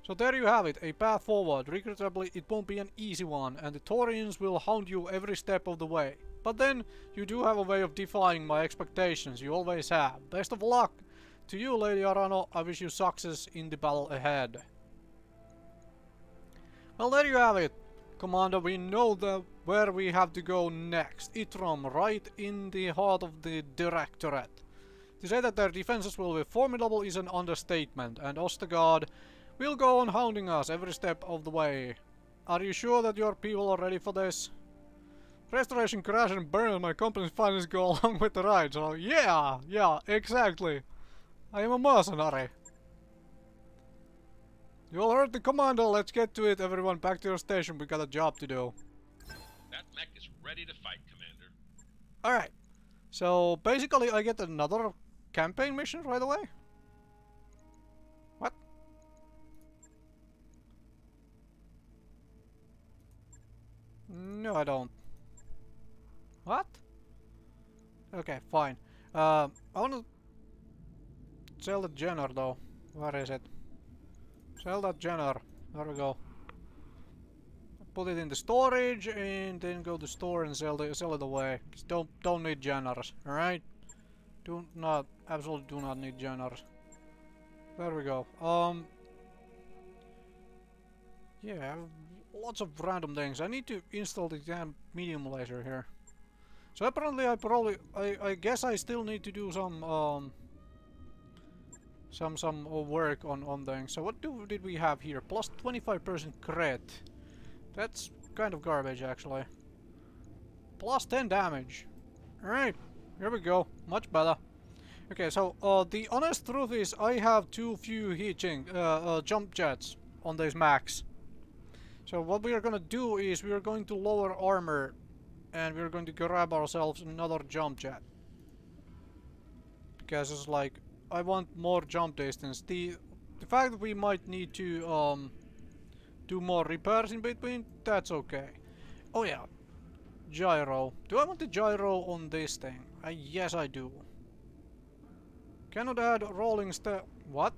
So there you have it, a path forward. Regrettably, it won't be an easy one, and the Taurians will hound you every step of the way. But then, you do have a way of defying my expectations, you always have. Best of luck to you, Lady Arano. I wish you success in the battle ahead. Well, there you have it, Commander. We know where we have to go next. Itrom, right in the heart of the Directorate. To say that their defenses will be formidable is an understatement, and Ostergaard will go on hounding us every step of the way. Are you sure that your people are ready for this? Restoration crash and burn and my company's finances go along with the ride, so yeah, exactly. I am a mercenary. You all heard the commander, let's get to it everyone, back to your station, we got a job to do. That mech is ready to fight, Commander. Alright, so basically I get another campaign mission right away? What? No, I don't. What? Okay, fine. I wanna sell the Jenner though. Where is it? Sell that Jenner. There we go. Put it in the storage and then go to store and sell it away. Just don't need Jenners, alright? Absolutely do not need Jenners. There we go. Yeah. Lots of random things. I need to install the damn medium laser here. So apparently I guess I still need to do some work on things. So what did we have here? Plus 25% crit. That's kind of garbage actually. Plus 10 damage. Alright, here we go. Much better. Okay, so the honest truth is I have too few jump jets on these mechs. So what we are gonna do is we are going to lower armor and we're going to grab ourselves another jump jet. Because it's like, I want more jump distance. The fact that we might need to do more repairs in between, that's okay. Oh yeah, gyro. Do I want the gyro on this thing? Yes I do. Cannot add rolling what?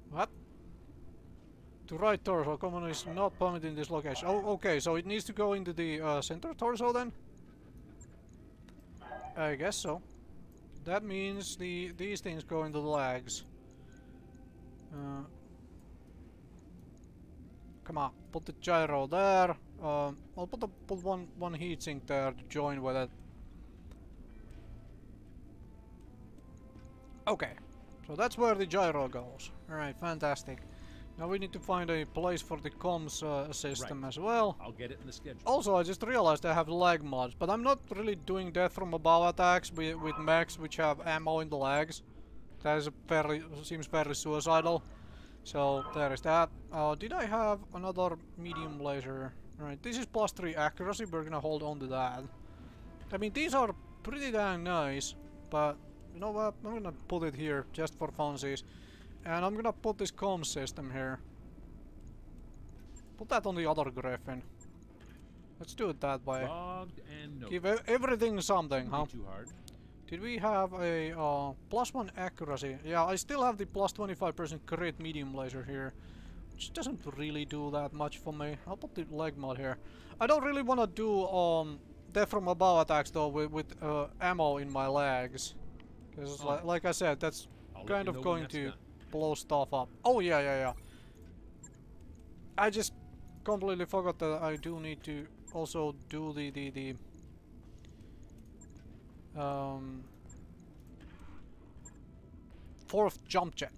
What? To right torso, common is not permitted in this location. Oh, okay, so it needs to go into the center torso then? I guess so. That means these things go into the legs. Come on, put the gyro there. I'll put one heatsink there to join with it. Okay, so that's where the gyro goes. Alright, fantastic. Now we need to find a place for the comms system as well. I'll get it in the schedule. Also, I just realized I have leg mods, but I'm not really doing death from above attacks with mechs which have ammo in the legs. That is seems very suicidal. So there is that. Did I have another medium laser? Right, this is plus 3 accuracy. We're gonna hold on to that. I mean, these are pretty dang nice, but you know what? I'm gonna put it here just for funsies. And I'm gonna put this comm system here. Put that on the other Griffin. Let's do it that way. Logged and noted. Give everything something, huh? Too hard. Did we have a plus 1 accuracy? Yeah, I still have the plus 25% crit medium laser here. Which doesn't really do that much for me. I'll put the leg mod here. I don't really want to do death from above attacks though with ammo in my legs. Because like I said, that's kind of going to blow stuff up. Oh yeah. I just completely forgot that I do need to also do the fourth jump jet.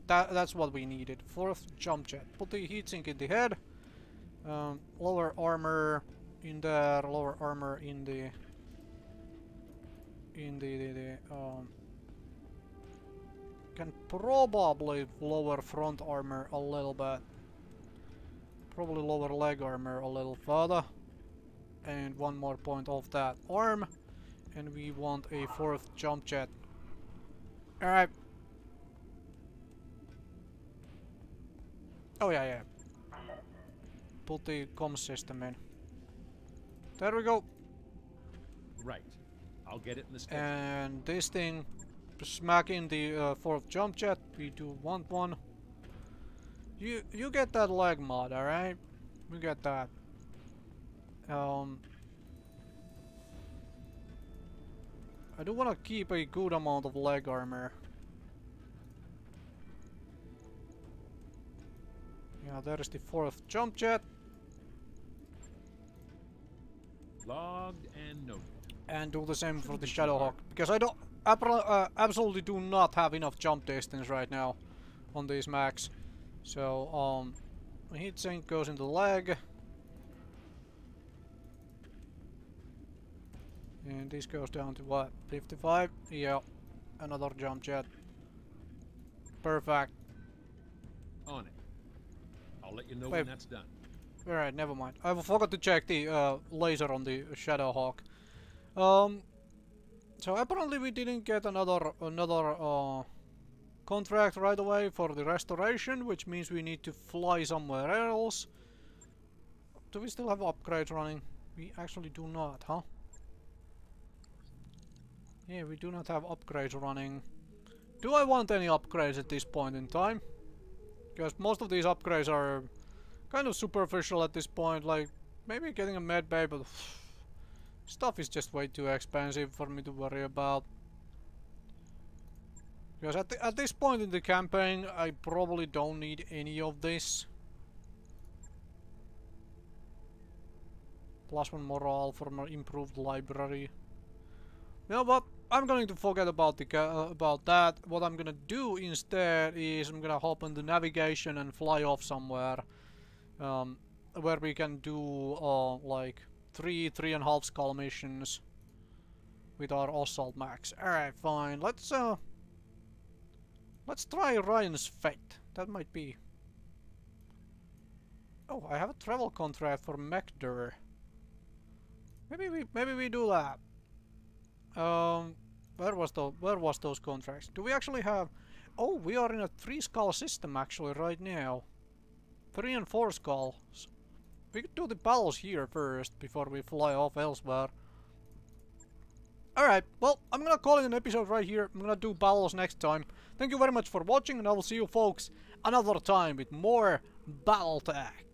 That's what we needed. Fourth jump jet. Put the heatsink in the head. Lower armor in there. Lower armor in the can probably lower front armor a little bit. Probably lower leg armor a little further. And one more point of that arm. And we want a fourth jump jet. Alright. Oh yeah. Put the comm system in. There we go. Right. I'll get it in the schedule. And this thing, smack in the fourth jump jet. We do want one. You get that leg mod, alright? We get that. I do want to keep a good amount of leg armor. Yeah, there is the fourth jump jet. Logged and noted. And do the same for the Shadowhawk, because I don't absolutely do not have enough jump distance right now on these mechs. So heatsink goes in the leg. And this goes down to what? 55? Yeah. Another jump jet. Perfect. On it. I'll let you know Wait. when that's done. Alright, never mind. I forgot to check the laser on the Shadowhawk. So apparently we didn't get another contract right away for the restoration, which means we need to fly somewhere else. Do we still have upgrades running? We actually do not, huh? Yeah, we do not have upgrades running. Do I want any upgrades at this point in time? Because most of these upgrades are kind of superficial at this point, like maybe getting a med bay, but stuff is just way too expensive for me to worry about. Because at this point in the campaign, I probably don't need any of this. +1 morale for my improved library. You know what? I'm going to forget about the about that. What I'm gonna do instead is I'm gonna hop into navigation and fly off somewhere, where we can do like 3.5 skull missions with our assault max. All right, fine. Let's try Ryan's Fate. That might be. Oh, I have a travel contract for Mechwarrior. Maybe we do that. Where was those contracts? Do we actually have? Oh, we are in a 3 skull system actually right now. 3 and 4 skulls. We could do the battles here first before we fly off elsewhere. Alright, well, I'm gonna call it an episode right here. I'm gonna do battles next time. Thank you very much for watching, and I will see you folks another time with more Battletech.